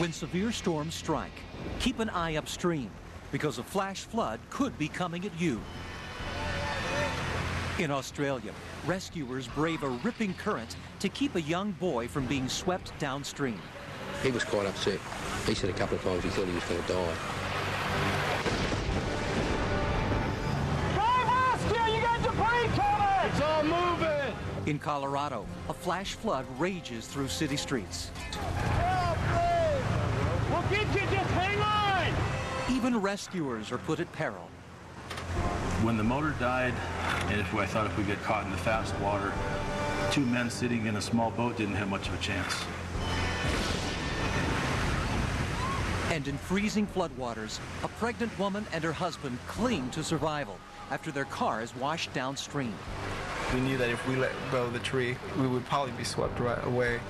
When severe storms strike, keep an eye upstream because a flash flood could be coming at you. In Australia, rescuers brave a ripping current to keep a young boy from being swept downstream. He was quite upset. He said a couple of times he thought he was going to die. Rescue! You got debris coming! It's all moving! In Colorado, a flash flood rages through city streets. Help, please! We'll get you, just hang on! Even rescuers are put at peril. When the motor died, and I thought if we get caught in the fast water, 2 men sitting in a small boat didn't have much of a chance. And in freezing floodwaters, a pregnant woman and her husband cling to survival after their car is washed downstream. We knew that if we let go of the tree, we would probably be swept right away.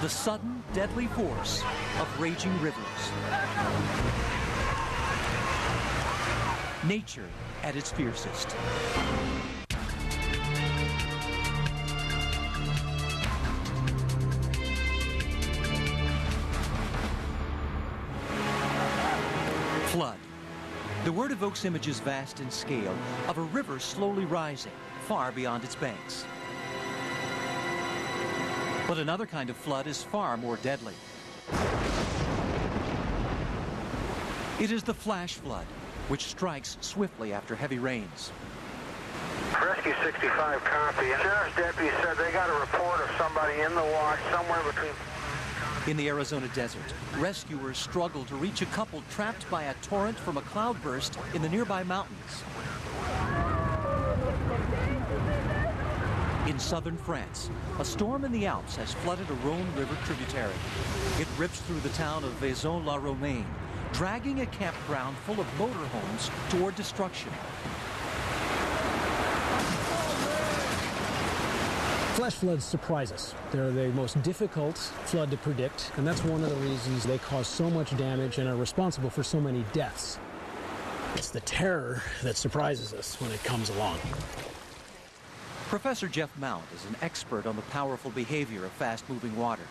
The sudden, deadly force of raging rivers. Nature at its fiercest. Flood. The word evokes images vast in scale of a river slowly rising far beyond its banks. But another kind of flood is far more deadly. It is the flash flood, which strikes swiftly after heavy rains. Rescue 65 copy. Sheriff's deputy said they got a report of somebody in the wash somewhere between... In the Arizona desert, rescuers struggle to reach a couple trapped by a torrent from a cloudburst in the nearby mountains. In southern France, a storm in the Alps has flooded a Rhone River tributary. It rips through the town of Vaison-la-Romaine, dragging a campground full of motorhomes toward destruction. Flash floods surprise us. They're the most difficult flood to predict, and that's one of the reasons they cause so much damage and are responsible for so many deaths. It's the terror that surprises us when it comes along. Professor Jeff Mount is an expert on the powerful behavior of fast-moving water.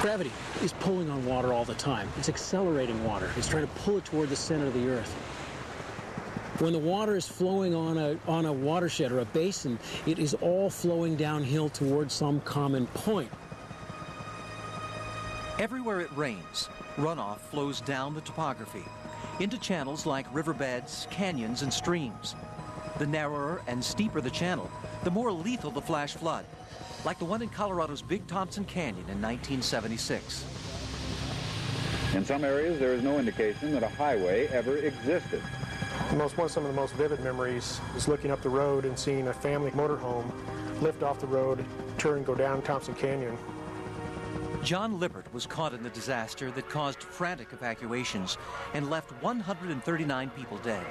Gravity is pulling on water all the time. It's accelerating water. It's trying to pull it toward the center of the earth. When the water is flowing on a watershed or a basin, it is all flowing downhill towards some common point. Everywhere it rains, runoff flows down the topography into channels like riverbeds, canyons, and streams. The narrower and steeper the channel, the more lethal the flash flood, like the one in Colorado's Big Thompson Canyon in 1976. In some areas, there is no indication that a highway ever existed. Some of the most vivid memories is looking up the road and seeing a family motorhome lift off the road, turn, go down Thompson Canyon. John Lippert was caught in the disaster that caused frantic evacuations and left 139 people dead.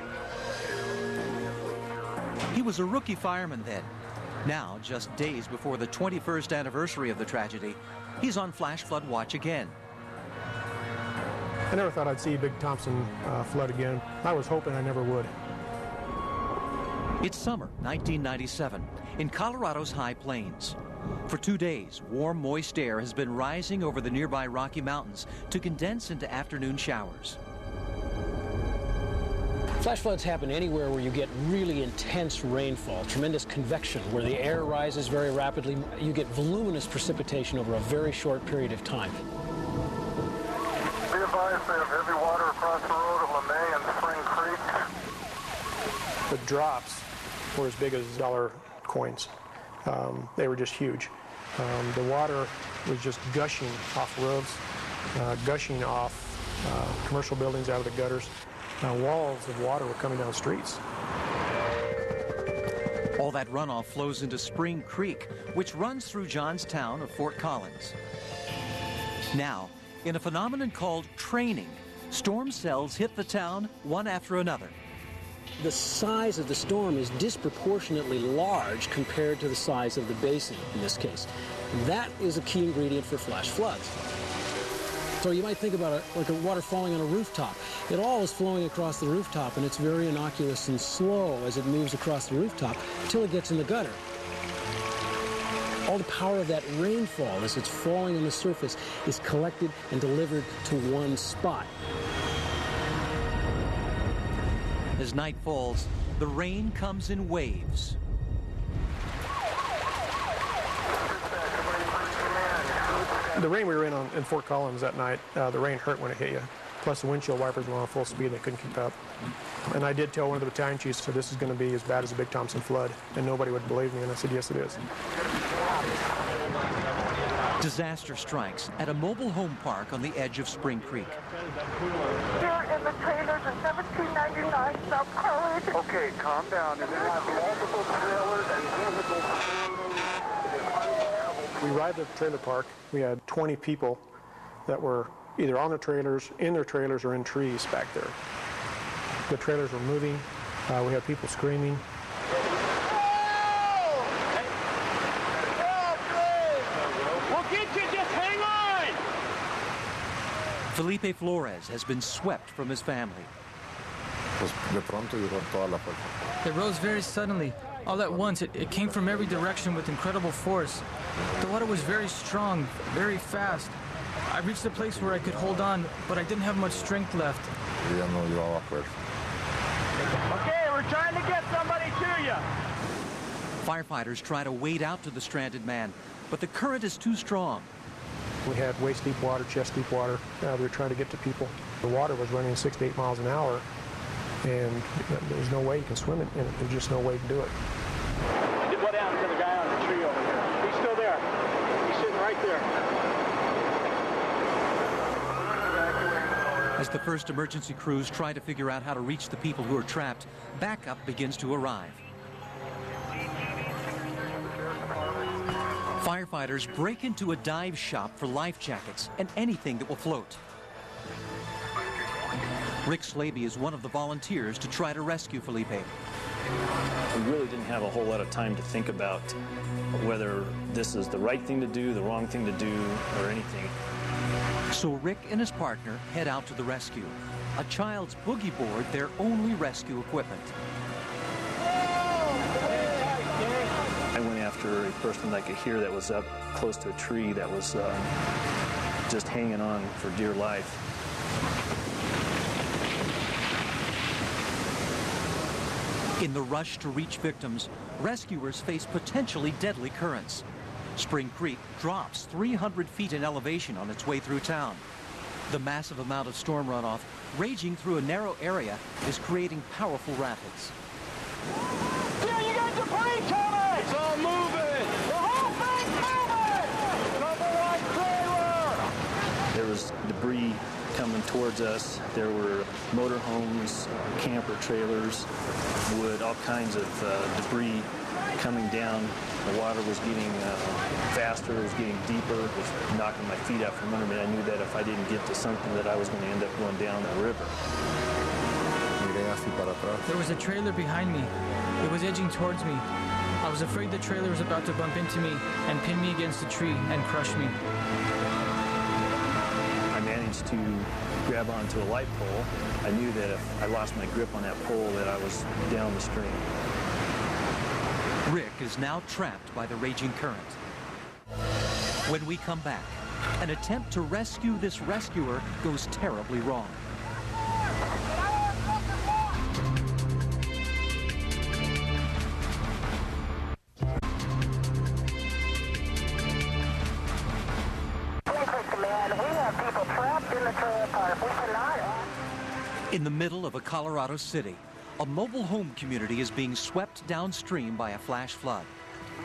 He was a rookie fireman then. Now, just days before the 21st anniversary of the tragedy, he's on flash flood watch again. I never thought I'd see Big Thompson flood again. I was hoping I never would. It's summer, 1997, in Colorado's high plains. For 2 days, warm, moist air has been rising over the nearby Rocky Mountains to condense into afternoon showers. Flash floods happen anywhere where you get really intense rainfall, tremendous convection, where the air rises very rapidly. You get voluminous precipitation over a very short period of time. Be advised, they have heavy water across the road at LeMay and Spring Creek. The drops were as big as dollar coins. They were just huge. The water was just gushing off roofs, gushing off commercial buildings out of the gutters. Walls of water were coming down streets. All that runoff flows into Spring Creek, which runs through John's town of Fort Collins. Now, in a phenomenon called training, storm cells hit the town one after another. The size of the storm is disproportionately large compared to the size of the basin in this case. That is a key ingredient for flash floods. So you might think about it like water falling on a rooftop. It all is flowing across the rooftop, and it's very innocuous and slow as it moves across the rooftop until it gets in the gutter. all the power of that rainfall as it's falling on the surface is collected and delivered to one spot. As night falls, the rain comes in waves. The rain we were in Fort Collins that night, the rain hurt when it hit you. Plus the windshield wipers were on full speed, they couldn't keep up. And I did tell one of the battalion chiefs, so this is going to be as bad as the Big Thompson flood, and nobody would believe me, and I said, yes, it is. Disaster strikes at a mobile home park on the edge of Spring Creek. Here in the trailers in 1799 South College. Okay, calm down. There's multiple trailers and vehicles. We arrived at the trailer park. We had 20 people that were either on their trailers, in their trailers, or in trees back there. The trailers were moving. We had people screaming. We'll get you, just hang on! Felipe Flores has been swept from his family. It rose very suddenly. All at once, it came from every direction with incredible force. The water was very strong, very fast. I reached a place where I could hold on, but I didn't have much strength left. Okay, we're trying to get somebody to you. Firefighters try to wade out to the stranded man, but the current is too strong. We had waist-deep water, chest-deep water. We were trying to get to people. The water was running 6 to 8 miles an hour, and there's no way you can swim in it. There's just no way to do it. What happened to the guy on the tree over here? He's still there. He's sitting right there. As the first emergency crews try to figure out how to reach the people who are trapped, backup begins to arrive. Firefighters break into a dive shop for life jackets and anything that will float. Rick Slaby is one of the volunteers to try to rescue Felipe. We really didn't have a whole lot of time to think about whether this is the right thing to do, the wrong thing to do, or anything. So Rick and his partner head out to the rescue. A child's boogie board, their only rescue equipment. I went after a person that I could hear that was up close to a tree that was just hanging on for dear life. In the rush to reach victims, rescuers face potentially deadly currents. Spring Creek drops 300 feet in elevation on its way through town. The massive amount of storm runoff raging through a narrow area is creating powerful rapids. Here, you got debris coming! It's all moving! The whole thing's moving! Number 1 trailer! There was debris coming towards us. There were motorhomes, camper trailers, wood, all kinds of debris coming down. The water was getting faster, it was getting deeper, it was knocking my feet out from under me. I knew that if I didn't get to something that I was going to end up going down the river. There was a trailer behind me. It was edging towards me. I was afraid the trailer was about to bump into me and pin me against a tree and crush me. I managed to grab onto a light pole. I knew that if I lost my grip on that pole that I was down the stream. Rick is now trapped by the raging current. When we come back, an attempt to rescue this rescuer goes terribly wrong. In the middle of a Colorado city, a mobile home community is being swept downstream by a flash flood.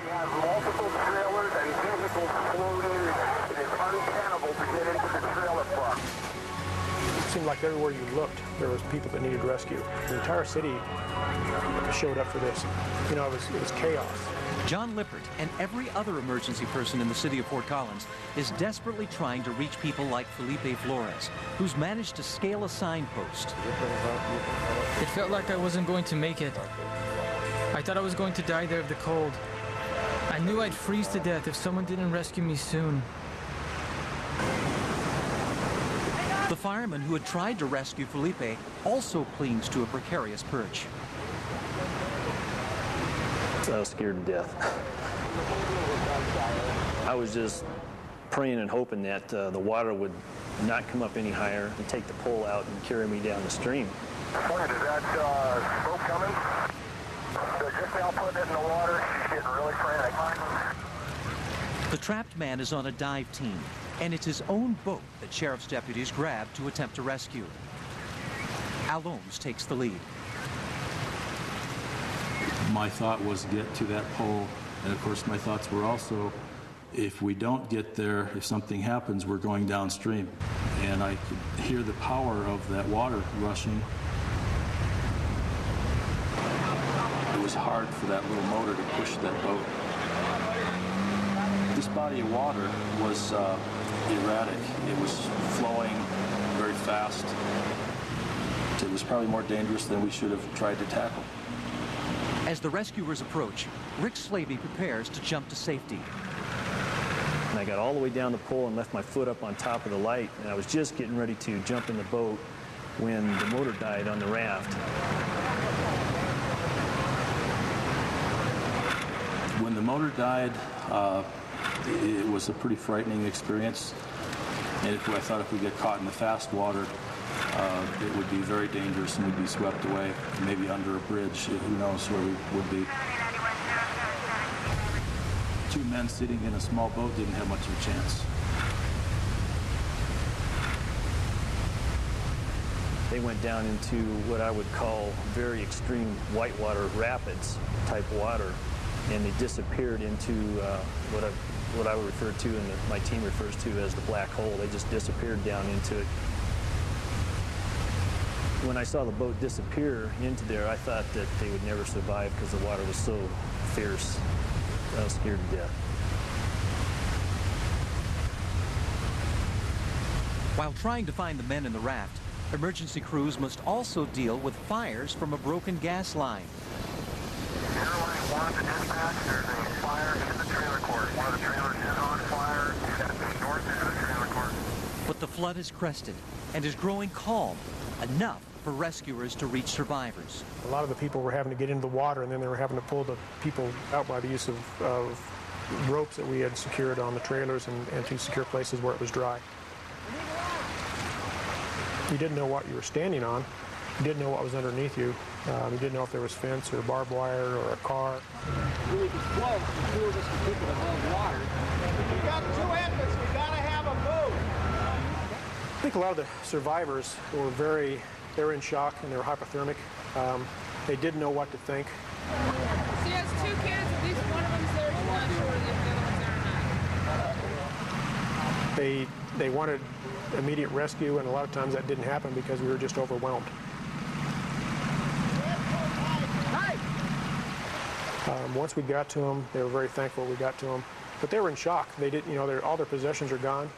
We have multiple trailers and vehicles floating. It is untenable to get into the trailer park. It seemed like everywhere you looked, there was people that needed rescue. The entire city showed up for this. You know, it was chaos. John Lippert and every other emergency person in the city of Fort Collins is desperately trying to reach people like Felipe Flores, who's managed to scale a signpost. It felt like I wasn't going to make it. I thought I was going to die there of the cold. I knew I'd freeze to death if someone didn't rescue me soon. The fireman who had tried to rescue Felipe also clings to a precarious perch. So I was scared to death. I was just praying and hoping that the water would not come up any higher and take the pole out and carry me down the stream. Point, is that boat coming? They're just now putting it in the water. She's getting really frantic. The trapped man is on a dive team, and it's his own boat that sheriff's deputies grab to attempt to rescue. Al Ohms takes the lead. My thought was get to that pole, and of course my thoughts were also, if we don't get there, if something happens, we're going downstream. And I could hear the power of that water rushing. It was hard for that little motor to push that boat. This body of water was erratic. It was flowing very fast. It was probably more dangerous than we should have tried to tackle. As the rescuers approach, Rick Slavey prepares to jump to safety. And I got all the way down the pole and left my foot up on top of the light, and I was just getting ready to jump in the boat when the motor died on the raft. When the motor died, it was a pretty frightening experience. And I thought if we get caught in the fast water, it would be very dangerous and we'd be swept away, maybe under a bridge. Who knows where we would be. Two men sitting in a small boat didn't have much of a chance. They went down into what I would call very extreme whitewater rapids type water, and they disappeared into what I would refer to and my team refers to as the black hole. They just disappeared down into it. When I saw the boat disappear into there, I thought that they would never survive because the water was so fierce. I was scared to death. While trying to find the men in the raft, emergency crews must also deal with fires from a broken gas line. Airline 1 to dispatch, there's a fire in the trailer court. One of the trailers is on fire. That's the north end of the trailer court. But the flood has crested and is growing calm, enough for rescuers to reach survivors. A lot of the people were having to get into the water, and then they were having to pull the people out by the use of ropes that we had secured on the trailers and to secure places where it was dry. You didn't know what you were standing on. You didn't know what was underneath you. You didn't know if there was fence or barbed wire or a car. Really could float, the two of us could keep it above water. We got two infants, we gotta have a boat. I think a lot of the survivors were they were in shock and they were hypothermic. They didn't know what to think. She has two kids, at least one of them's there, she's not sure if the other one's there or not. They wanted immediate rescue, and a lot of times that didn't happen because we were just overwhelmed. Once we got to them, they were very thankful we got to them, but they were in shock. They didn't, all their possessions are gone.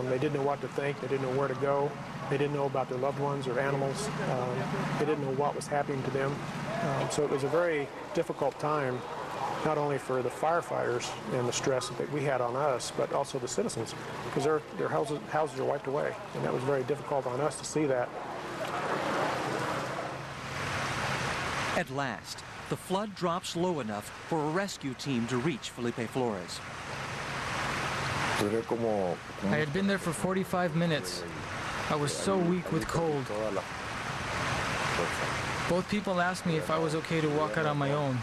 They didn't know what to think. They didn't know where to go. They didn't know about their loved ones or animals. They didn't know what was happening to them. So it was a very difficult time, not only for the firefighters and the stress that we had on us, but also the citizens, because their houses are wiped away, and that was very difficult on us to see that. At last, the flood drops low enough for a rescue team to reach Felipe Flores. I had been there for 45 minutes. I was so weak with cold. Both people asked me if I was okay to walk out on my own.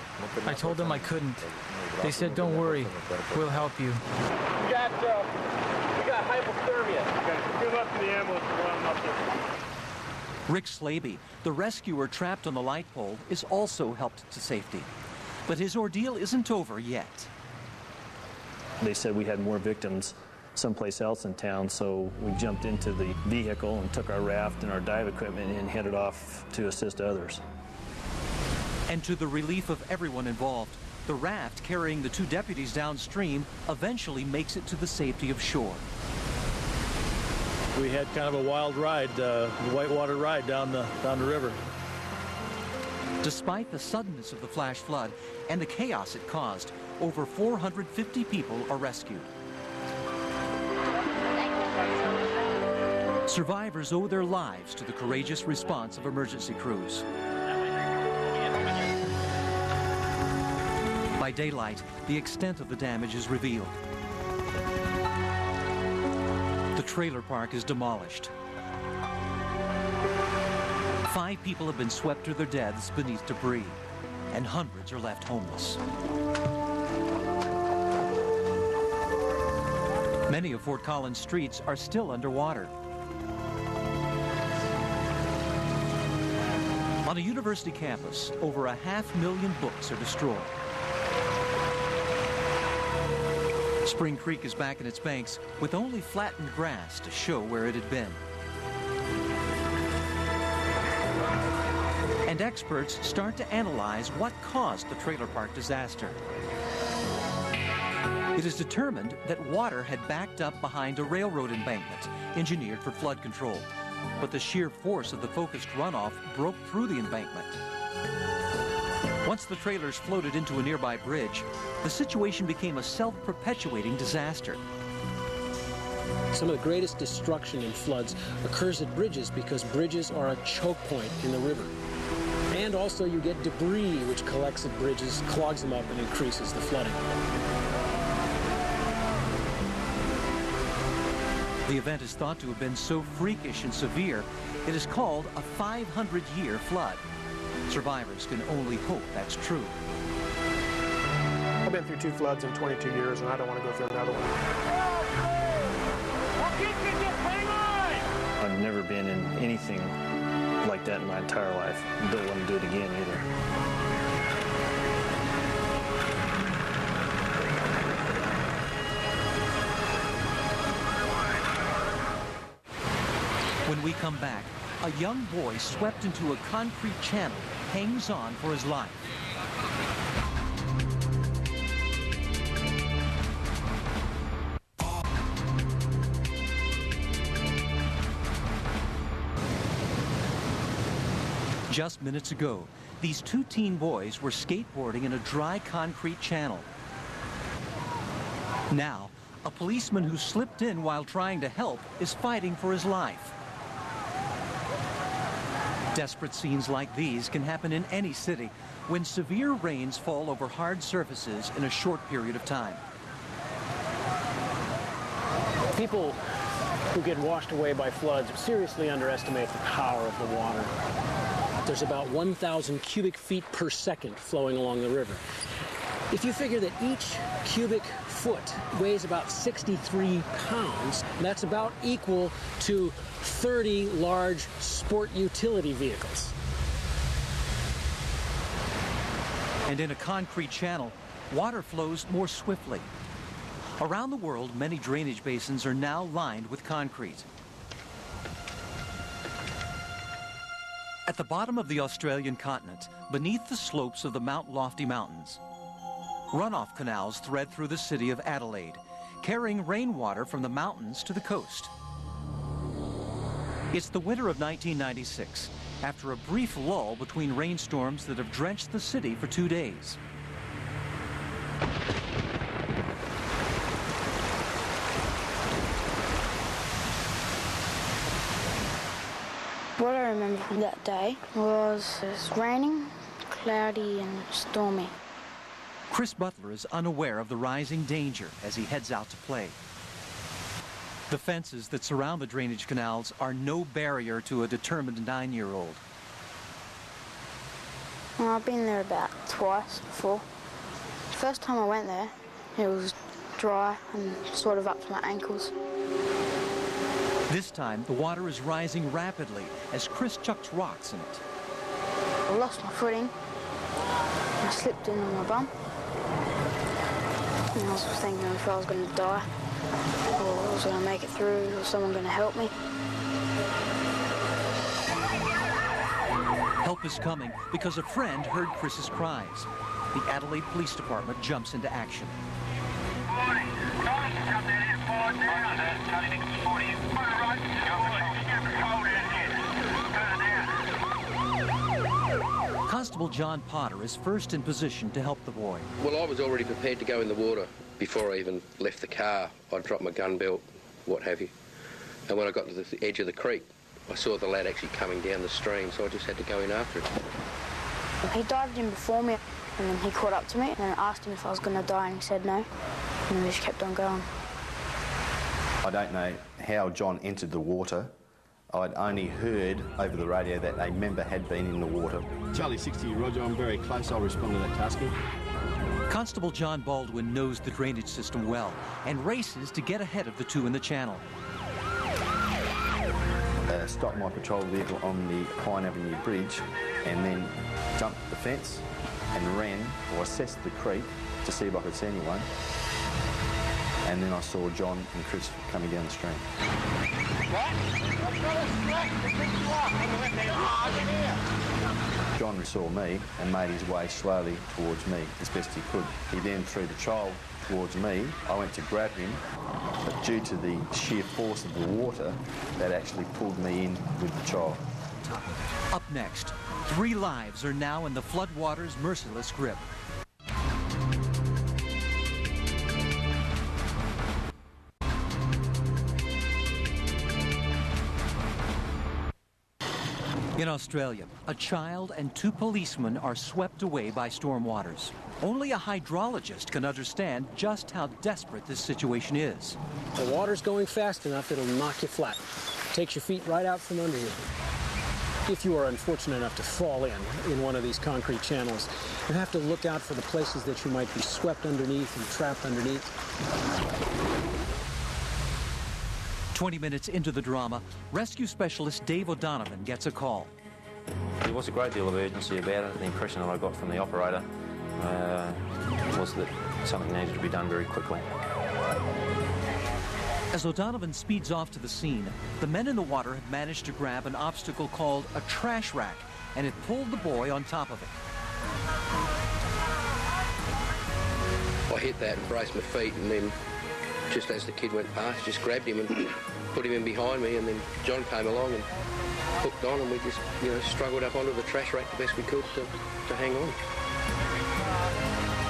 I told them I couldn't. They said, "Don't worry, we'll help you." We got hypothermia. Give up to the ambulance and run up there. Rick Slavey, the rescuer trapped on the light pole, is also helped to safety. But his ordeal isn't over yet. They said we had more victims someplace else in town, so we jumped into the vehicle and took our raft and our dive equipment and headed off to assist others. And to the relief of everyone involved, the raft carrying the two deputies downstream eventually makes it to the safety of shore. We had kind of a wild ride, whitewater ride down the river. Despite the suddenness of the flash flood and the chaos it caused, over 450 people are rescued. Survivors owe their lives to the courageous response of emergency crews. By daylight, the extent of the damage is revealed. The trailer park is demolished. 5 people have been swept to their deaths beneath debris, and hundreds are left homeless. Many of Fort Collins streets are still underwater. On a university campus, over 500,000 books are destroyed. Spring Creek is back in its banks with only flattened grass to show where it had been. And experts start to analyze what caused the trailer park disaster. It is determined that water had backed up behind a railroad embankment engineered for flood control, but the sheer force of the focused runoff broke through the embankment. Once the trailers floated into a nearby bridge, the situation became a self-perpetuating disaster. Some of the greatest destruction in floods occurs at bridges because bridges are a choke point in the river. And also you get debris which collects at bridges, clogs them up, and increases the flooding. The event is thought to have been so freakish and severe, it is called a 500-year flood. Survivors can only hope that's true. I've been through 2 floods in 22 years, and I don't want to go through another one. I've never been in anything like that in my entire life. Don't want to do it again either. When we come back, a young boy swept into a concrete channel hangs on for his life. Just minutes ago, these 2 teen boys were skateboarding in a dry concrete channel. Now, a policeman who slipped in while trying to help is fighting for his life. Desperate scenes like these can happen in any city when severe rains fall over hard surfaces in a short period of time. People who get washed away by floods seriously underestimate the power of the water. There's about 1,000 cubic feet per second flowing along the river. If you figure that each cubic foot weighs about 63 pounds, that's about equal to 30 large sport utility vehicles. And in a concrete channel, water flows more swiftly. Around the world, many drainage basins are now lined with concrete. At the bottom of the Australian continent, beneath the slopes of the Mount Lofty Mountains, runoff canals thread through the city of Adelaide, carrying rainwater from the mountains to the coast. It's the winter of 1996, after a brief lull between rainstorms that have drenched the city for 2 days. What I remember from that day was it was raining, cloudy and stormy. Chris Butler is unaware of the rising danger as he heads out to play. The fences that surround the drainage canals are no barrier to a determined 9-year-old. Well, I've been there about twice before. The first time I went there, it was dry and sort of up to my ankles. This time, the water is rising rapidly as Chris chucks rocks in it. I lost my footing. I slipped in on my bum. And I was thinking if I was going to die, or I was going to make it through, or someone going to help me. Help is coming because a friend heard Chris's cries. The Adelaide Police Department jumps into action. Constable John Potter is first in position to help the boy. Well, I was already prepared to go in the water before I even left the car. I dropped my gun belt, what have you. And when I got to the edge of the creek, I saw the lad actually coming down the stream, so I just had to go in after him. He dived in before me, and then he caught up to me, and I asked him if I was going to die, and he said no, and then we just kept on going. I don't know how John entered the water. I'd only heard over the radio that a member had been in the water. Charlie 60, Roger, I'm very close. I'll respond to that tasking. Constable John Baldwin knows the drainage system well and races to get ahead of the two in the channel. Stopped my patrol vehicle on the Pine Avenue Bridge and then jumped the fence and ran or assessed the creek to see if I could see anyone. And then I saw John and Chris coming down the stream. John saw me and made his way slowly towards me as best he could. He then threw the child towards me. I went to grab him, but due to the sheer force of the water, that actually pulled me in with the child. Up next, 3 lives are now in the floodwater's merciless grip. In Australia, a child and 2 policemen are swept away by storm waters. Only a hydrologist can understand just how desperate this situation is. The water's going fast enough, it'll knock you flat. Takes your feet right out from under you. If you are unfortunate enough to fall in one of these concrete channels, you have to look out for the places that you might be swept underneath and trapped underneath. 20 minutes into the drama, rescue specialist Dave O'Donovan gets a call. There was a great deal of urgency about it. The impression that I got from the operator was that something needed to be done very quickly. As O'Donovan speeds off to the scene, the men in the water have managed to grab an obstacle called a trash rack, and it pulled the boy on top of it. I hit that and braced my feet, and then just as the kid went past, just grabbed him and put him in behind me, and then John came along and hooked on, and we just, struggled up onto the trash rack the best we could to hang on.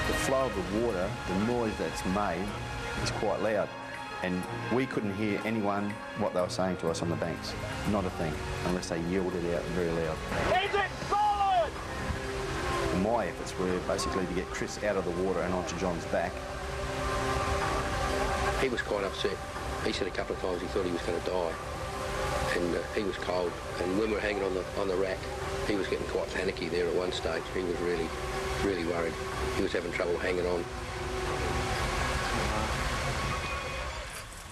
The flow of the water, the noise that's made, is quite loud, and we couldn't hear anyone what they were saying to us on the banks. Not a thing, unless they yelled it out very loud. Is it solid? My efforts were basically to get Chris out of the water and onto John's back. He was quite upset. He said a couple of times he thought he was going to die, and he was cold. And when we were hanging on the rack, he was getting quite panicky there at one stage. He was really, really worried. He was having trouble hanging on.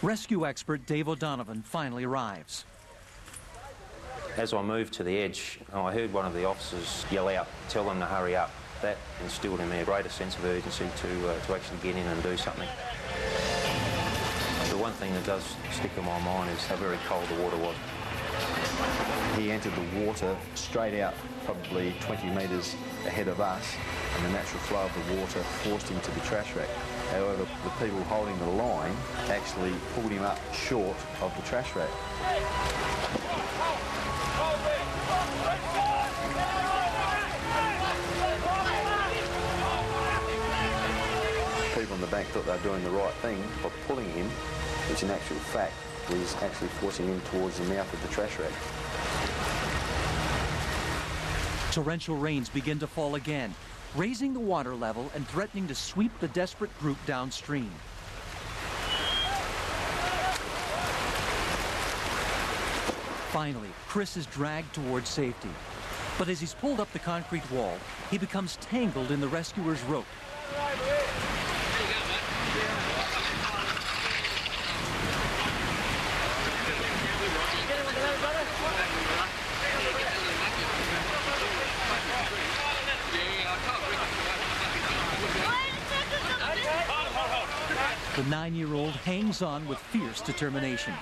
Rescue expert Dave O'Donovan finally arrives. As I moved to the edge, I heard one of the officers yell out, tell them to hurry up. That instilled in me a greater sense of urgency to actually get in and do something. The one thing that does stick in my mind is how very cold the water was. He entered the water straight out, probably 20 metres ahead of us, and the natural flow of the water forced him to the trash rack. However, the people holding the line actually pulled him up short of the trash rack. People on the bank thought they were doing the right thing by pulling him, which in actual fact was actually forcing him towards the mouth of the trash rack. Torrential rains begin to fall again, raising the water level and threatening to sweep the desperate group downstream. Finally, Chris is dragged towards safety. But as he's pulled up the concrete wall, he becomes tangled in the rescuer's rope. The 9-year-old hangs on with fierce determination.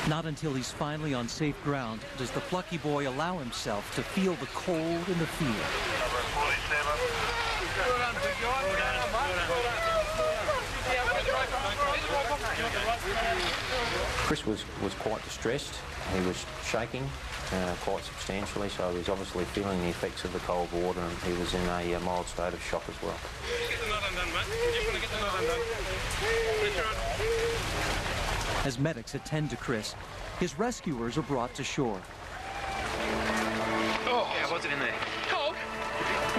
Not until he's finally on safe ground does the plucky boy allow himself to feel the cold in the field. Chris was quite distressed. He was shaking quite substantially, so he was obviously feeling the effects of the cold water, and he was in a mild state of shock as well. As medics attend to Chris, his rescuers are brought to shore. Oh, how was it in there? Cold,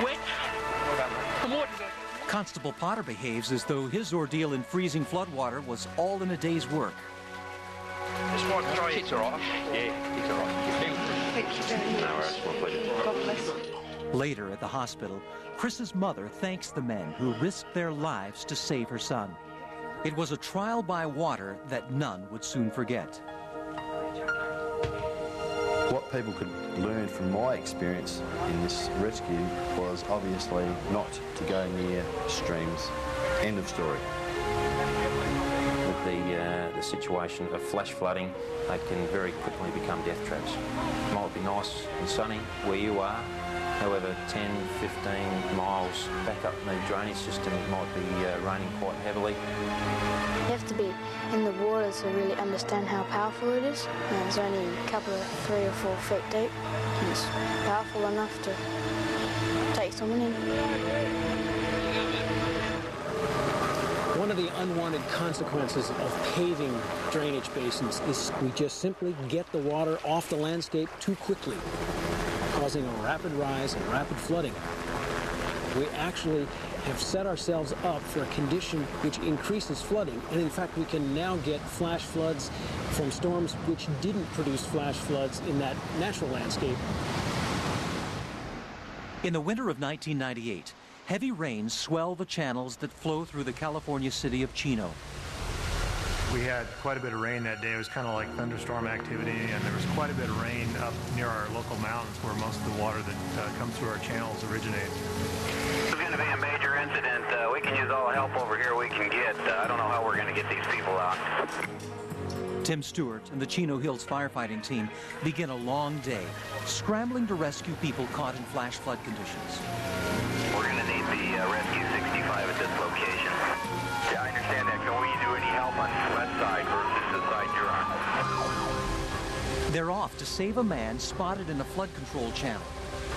wet, Constable Potter behaves as though his ordeal in freezing floodwater was all in a day's work. Just want to try it. It's all right. Yeah, it's all right. Thank you very much. No worries, my pleasure. God bless. Later at the hospital, Chris's mother thanks the men who risked their lives to save her son. It was a trial by water that none would soon forget. What people could learn from my experience in this rescue was obviously not to go near streams. End of story. With the situation of flash flooding, they can very quickly become death traps. It might be nice and sunny where you are, however 10, 15 miles back up the drainage system it might be raining quite heavily. You have to be in the water to really understand how powerful it is. And it's only a couple of 3 or 4 feet deep, and it's powerful enough to take someone in. One of the unwanted consequences of paving drainage basins is we just simply get the water off the landscape too quickly, causing a rapid rise and rapid flooding. We actually have set ourselves up for a condition which increases flooding, and in fact we can now get flash floods from storms which didn't produce flash floods in that natural landscape. In the winter of 1998, heavy rains swell the channels that flow through the California city of Chino. We had quite a bit of rain that day. It was kind of like thunderstorm activity, and there was quite a bit of rain up near our local mountains where most of the water that comes through our channels originates. This is going to be a major incident. We can use all the help over here we can get. I don't know how we're going to get these people out. Tim Stewart and the Chino Hills firefighting team begin a long day, scrambling to rescue people caught in flash flood conditions. We're going to need the Rescue 65 at this location. Yeah, I understand that. Can we do any help on the west side versus the side you're on? They're off to save a man spotted in a flood control channel.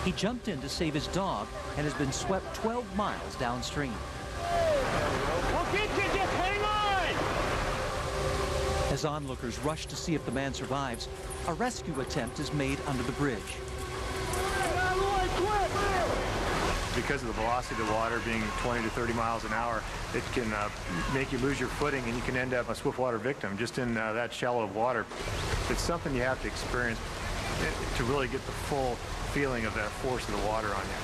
He jumped in to save his dog and has been swept 12 miles downstream. Okay, kid, just hang on! As onlookers rush to see if the man survives, a rescue attempt is made under the bridge. Get out of the way, quick! Because of the velocity of the water being 20 to 30 miles an hour, it can make you lose your footing, and you can end up a swiftwater victim just in that shallow of water. It's something you have to experience to really get the full feeling of that force of the water on you.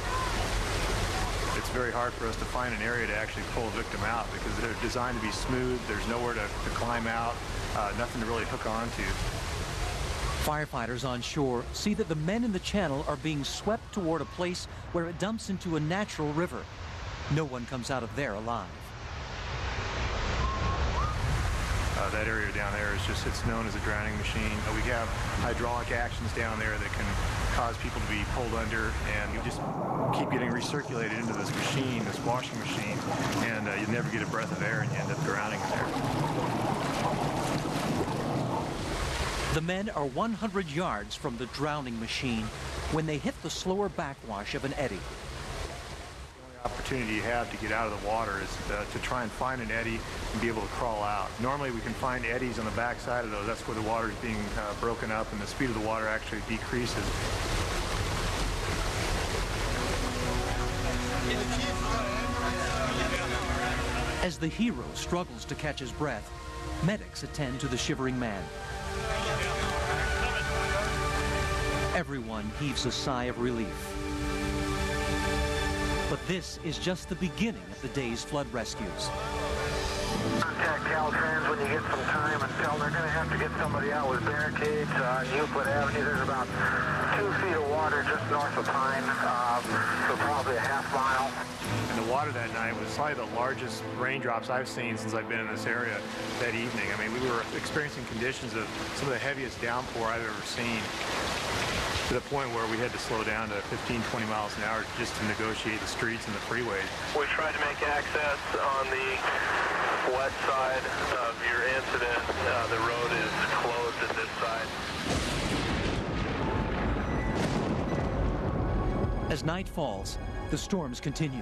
It's very hard for us to find an area to actually pull a victim out because they're designed to be smooth. There's nowhere to climb out, nothing to really hook onto. Firefighters on shore see that the men in the channel are being swept toward a place where it dumps into a natural river. No one comes out of there alive. That area down there is it's known as a drowning machine. We have hydraulic actions down there that can cause people to be pulled under, and you just keep getting recirculated into this machine, this washing machine, and you never get a breath of air, and you end up drowning in there. The men are 100 yards from the drowning machine when they hit the slower backwash of an eddy. The opportunity you have to get out of the water is to try and find an eddy and be able to crawl out. Normally we can find eddies on the backside of those. That's where the water is being broken up and the speed of the water actually decreases. As the hero struggles to catch his breath, medics attend to the shivering man. Everyone heaves a sigh of relief. But this is just the beginning of the day's flood rescues. Contact Caltrans when you get some time and tell they're going to have to get somebody out with barricades on Euclid Avenue. There's about 2 feet of water just north of Pine, so probably a half mile. And the water that night was probably the largest raindrops I've seen since I've been in this area that evening. I mean, we were experiencing conditions of some of the heaviest downpour I've ever seen, to the point where we had to slow down to 15, 20 miles an hour just to negotiate the streets and the freeways. We tried to make access on the west side of your incident. The road is closed at this side. As night falls, the storms continue.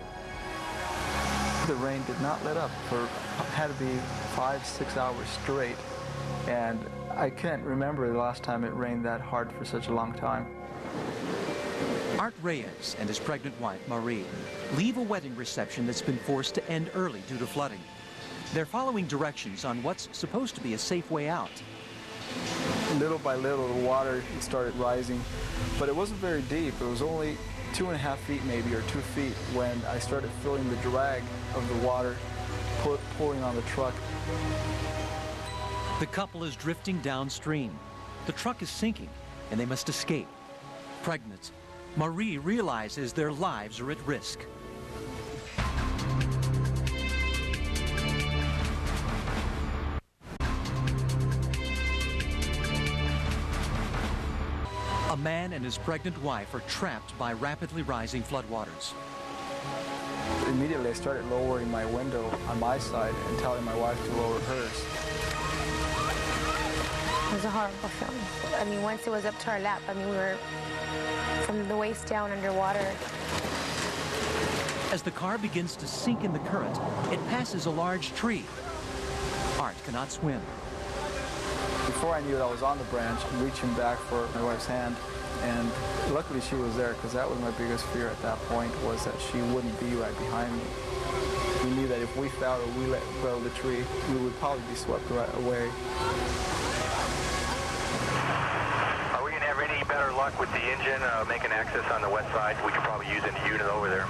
The rain did not let up for, had to be 5-6 hours straight. And I can't remember the last time it rained that hard for such a long time. Art Reyes and his pregnant wife, Marie, leave a wedding reception that's been forced to end early due to flooding. They're following directions on what's supposed to be a safe way out. Little by little, the water started rising, but it wasn't very deep. It was only 2.5 feet maybe, or 2 feet, when I started feeling the drag of the water pulling on the truck. The couple is drifting downstream. The truck is sinking, and they must escape. Pregnant, Marie realizes their lives are at risk. A man and his pregnant wife are trapped by rapidly rising floodwaters. Immediately I started lowering my window on my side and telling my wife to lower hers. It was a horrible feeling. I mean, once it was up to our lap, I mean, we were from the waist down underwater. As the car begins to sink in the current, it passes a large tree. Art cannot swim. Before I knew it, I was on the branch, reaching back for my wife's hand, and luckily she was there, because that was my biggest fear at that point, was that she wouldn't be right behind me. We knew that if we fell or we let go of the tree, we would probably be swept right away. Are we going to have any better luck with the engine making access on the west side? We could probably use any unit over there.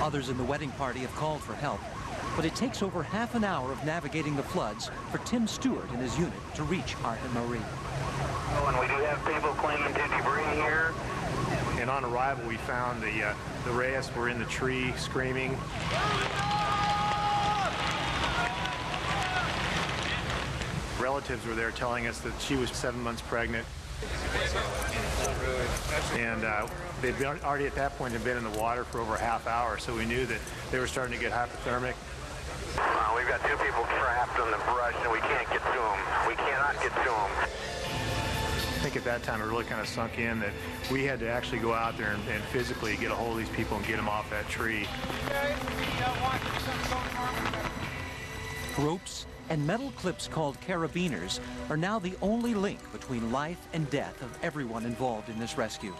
Others in the wedding party have called for help, but it takes over half an hour of navigating the floods for Tim Stewart and his unit to reach Art and Marie. Oh, and we do have people clinging to debris here. And on arrival, we found the Reyes were in the tree screaming. Relatives were there telling us that she was 7 months pregnant. And they'd been already at that point had been in the water for over a half hour, so we knew that they were starting to get hypothermic. We've got 2 people trapped in the brush, and we can't get to them. We cannot get to them. I think at that time it really kind of sunk in that we had to actually go out there and physically get a hold of these people and get them off that tree. Ropes and metal clips called carabiners are now the only link between life and death of everyone involved in this rescue.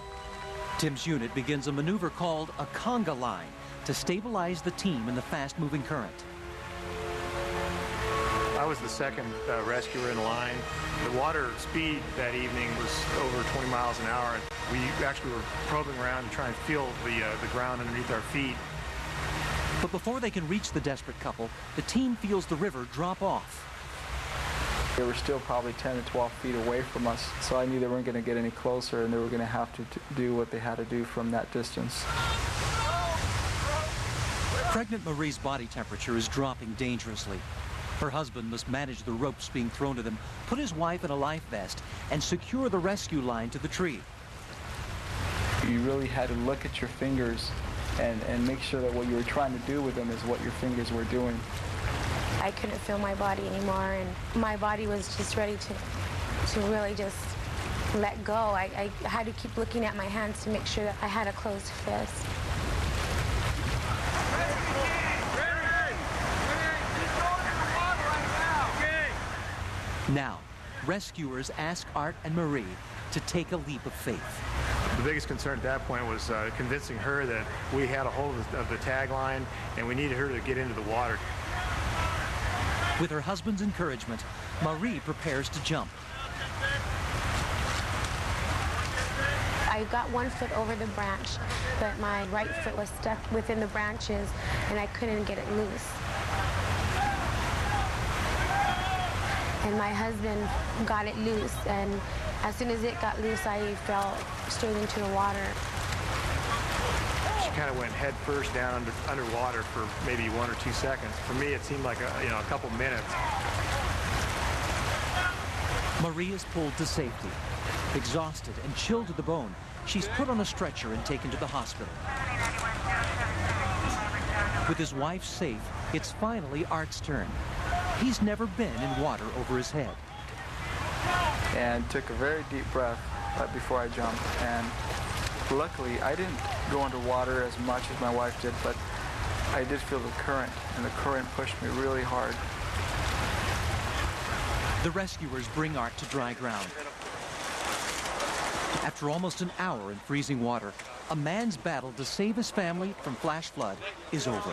Tim's unit begins a maneuver called a conga line to stabilize the team in the fast-moving current. I was the second rescuer in line. The water speed that evening was over 20 miles an hour. We actually were probing around to try and feel the ground underneath our feet. But before they can reach the desperate couple, the team feels the river drop off. They were still probably 10 to 12 feet away from us, so I knew they weren't going to get any closer, and they were going to have to do what they had to do from that distance. Pregnant Marie's body temperature is dropping dangerously. Her husband must manage the ropes being thrown to them, put his wife in a life vest, and secure the rescue line to the tree. You really had to look at your fingers and make sure that what you were trying to do with them is what your fingers were doing. I couldn't feel my body anymore, and my body was just ready to really just let go. I had to keep looking at my hands to make sure that I had a closed fist. Now, rescuers ask Art and Marie to take a leap of faith. The biggest concern at that point was convincing her that we had a hold of the tagline and we needed her to get into the water. With her husband's encouragement, Marie prepares to jump. I got 1 foot over the branch, but my right foot was stuck within the branches and I couldn't get it loose. And my husband got it loose, and as soon as it got loose, I fell straight into the water. She kind of went head first down underwater for maybe 1 or 2 seconds. For me, it seemed like a couple minutes. Marie is pulled to safety. Exhausted and chilled to the bone, she's put on a stretcher and taken to the hospital. With his wife safe, it's finally Art's turn. He's never been in water over his head. And took a very deep breath right before I jumped, and Luckily, I didn't go underwater as much as my wife did, but I did feel the current, and the current pushed me really hard. The rescuers bring Art to dry ground. After almost an hour in freezing water, a man's battle to save his family from flash flood is over.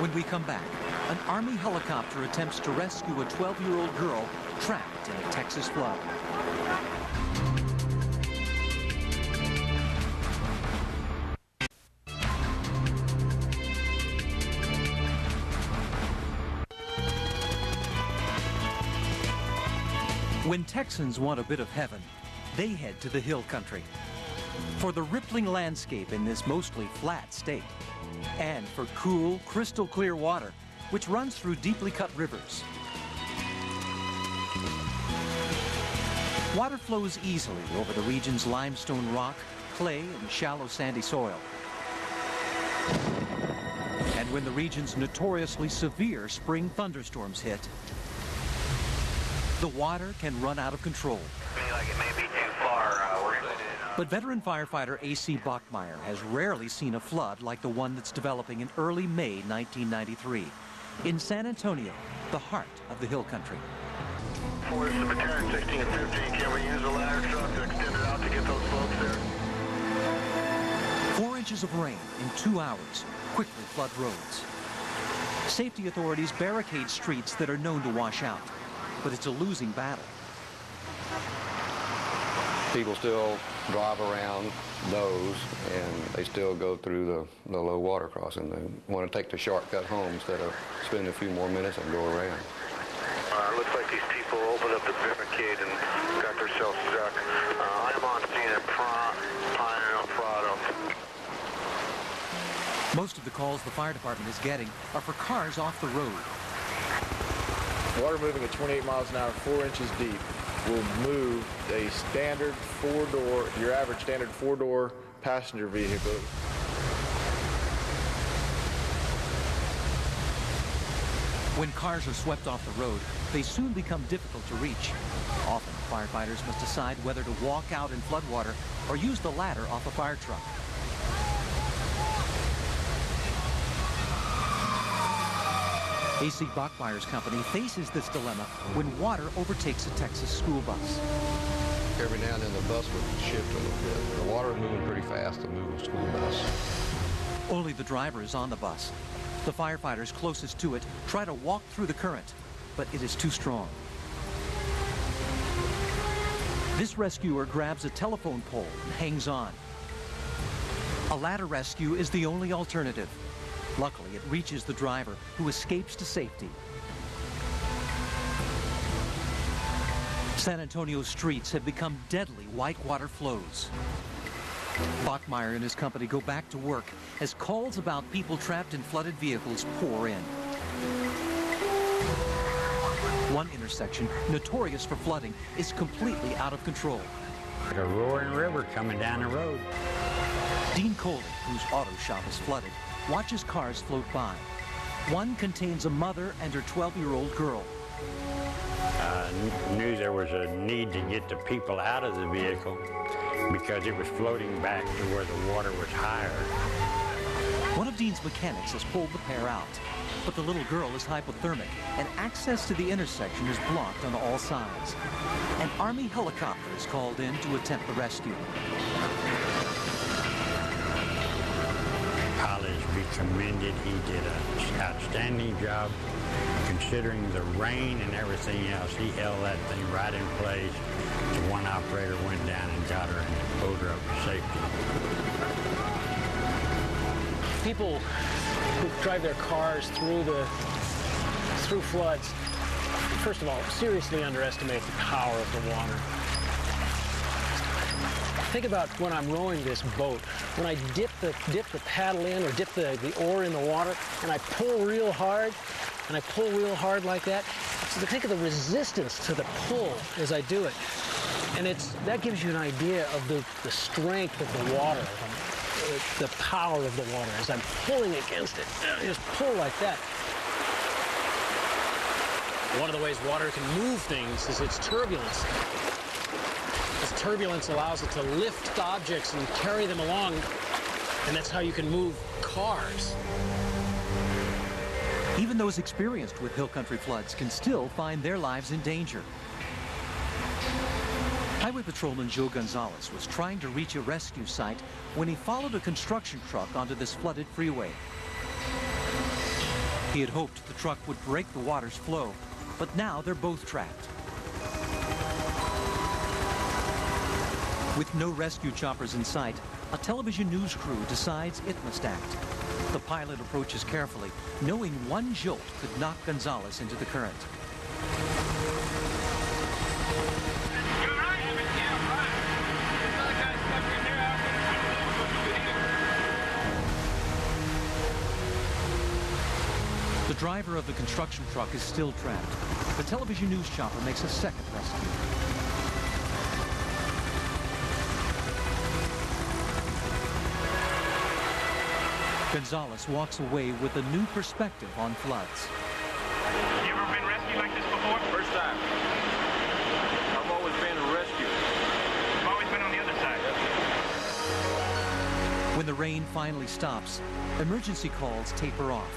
When we come back, an Army helicopter attempts to rescue a 12-year-old girl trapped in a Texas flood. When Texans want a bit of heaven, they head to the hill country for the rippling landscape in this mostly flat state, and for cool, crystal clear water, which runs through deeply cut rivers. Water flows easily over the region's limestone rock, clay, and shallow sandy soil. And when the region's notoriously severe spring thunderstorms hit, the water can run out of control. But veteran firefighter A.C. Bachmeyer has rarely seen a flood like the one that's developing in early May 1993 in San Antonio, the heart of the hill country. Force the battalion 16 and 15, can we use a ladder truck to extend it out to get those folks there? 4 inches of rain in 2 hours quickly flood roads. Safety authorities barricade streets that are known to wash out, but it's a losing battle. People still drive around those, and they still go through the low water crossing. They want to take the shortcut home instead of spending a few more minutes and go around. Looks like these people opened up the barricade and got themselves stuck. I'm on scene at Pine El Prado. Most of the calls the fire department is getting are for cars off the road. Water moving at 28 miles an hour, 4 inches deep, will move a standard four-door, your average standard four-door passenger vehicle. When cars are swept off the road, they soon become difficult to reach. Often, firefighters must decide whether to walk out in floodwater or use the ladder off a fire truck. A.C. Bachmeyer's company faces this dilemma when water overtakes a Texas school bus. Every now and then the bus would shift a little bit. The water was moving pretty fast to move a school bus. Only the driver is on the bus. The firefighters closest to it try to walk through the current, but it is too strong. This rescuer grabs a telephone pole and hangs on. A ladder rescue is the only alternative. Luckily, it reaches the driver, who escapes to safety. San Antonio's streets have become deadly whitewater flows. Bachmeyer and his company go back to work as calls about people trapped in flooded vehicles pour in. One intersection, notorious for flooding, is completely out of control. A roaring river coming down the road. Dean Coley, whose auto shop is flooded, watches cars float by. One contains a mother and her 12-year-old girl. Knew there was a need to get the people out of the vehicle because it was floating back to where the water was higher. One of Dean's mechanics has pulled the pair out, but the little girl is hypothermic and access to the intersection is blocked on all sides. An Army helicopter is called in to attempt the rescue. College be commended. He did an outstanding job considering the rain and everything else. He held that thing right in place. The one operator went down and got her and pulled her up to safety. People who drive their cars through floods, first of all, seriously underestimate the power of the water. Think about when I'm rowing this boat. When I dip the paddle in or dip the oar in the water, and I pull real hard, like that. So think of the resistance to the pull as I do it. And that gives you an idea of the strength of the water, the power of the water as I'm pulling against it. Just pull like that. One of the ways water can move things is its turbulence. As turbulence allows it to lift objects and carry them along, and that's how you can move cars. Even those experienced with hill country floods can still find their lives in danger. Highway Patrolman Joe Gonzalez was trying to reach a rescue site when he followed a construction truck onto this flooded freeway. He had hoped the truck would break the water's flow, but now they're both trapped. With no rescue choppers in sight, a television news crew decides it must act. The pilot approaches carefully, knowing one jolt could knock Gonzalez into the current. The driver of the construction truck is still trapped. The television news chopper makes a second rescue. Gonzalez walks away with a new perspective on floods. You ever been rescued like this before? First time. I've always been a rescue. I've always been on the other side. When the rain finally stops, emergency calls taper off.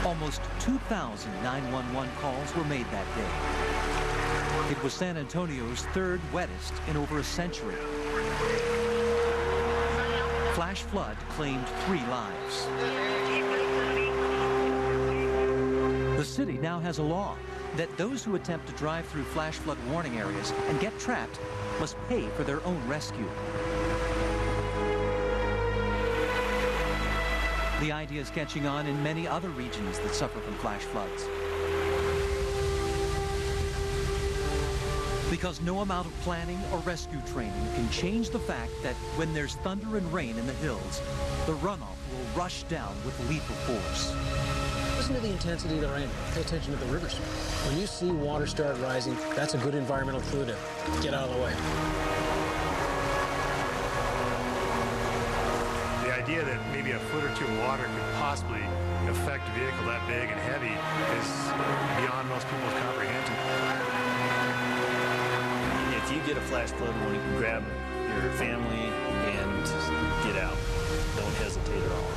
Almost 2,000 911 calls were made that day. It was San Antonio's third wettest in over a century. Flash flood claimed 3 lives. The city now has a law that those who attempt to drive through flash flood warning areas and get trapped must pay for their own rescue. The idea is catching on in many other regions that suffer from flash floods. Because no amount of planning or rescue training can change the fact that when there's thunder and rain in the hills, the runoff will rush down with lethal force. Listen to the intensity of the rain. Pay attention to the river stream. When you see water start rising, that's a good environmental clue to get out of the way. The idea that maybe a foot or two of water could possibly affect a vehicle that big and heavy is beyond most people's comprehension. If you get a flash flood warning, grab your family and get out. Don't hesitate at all.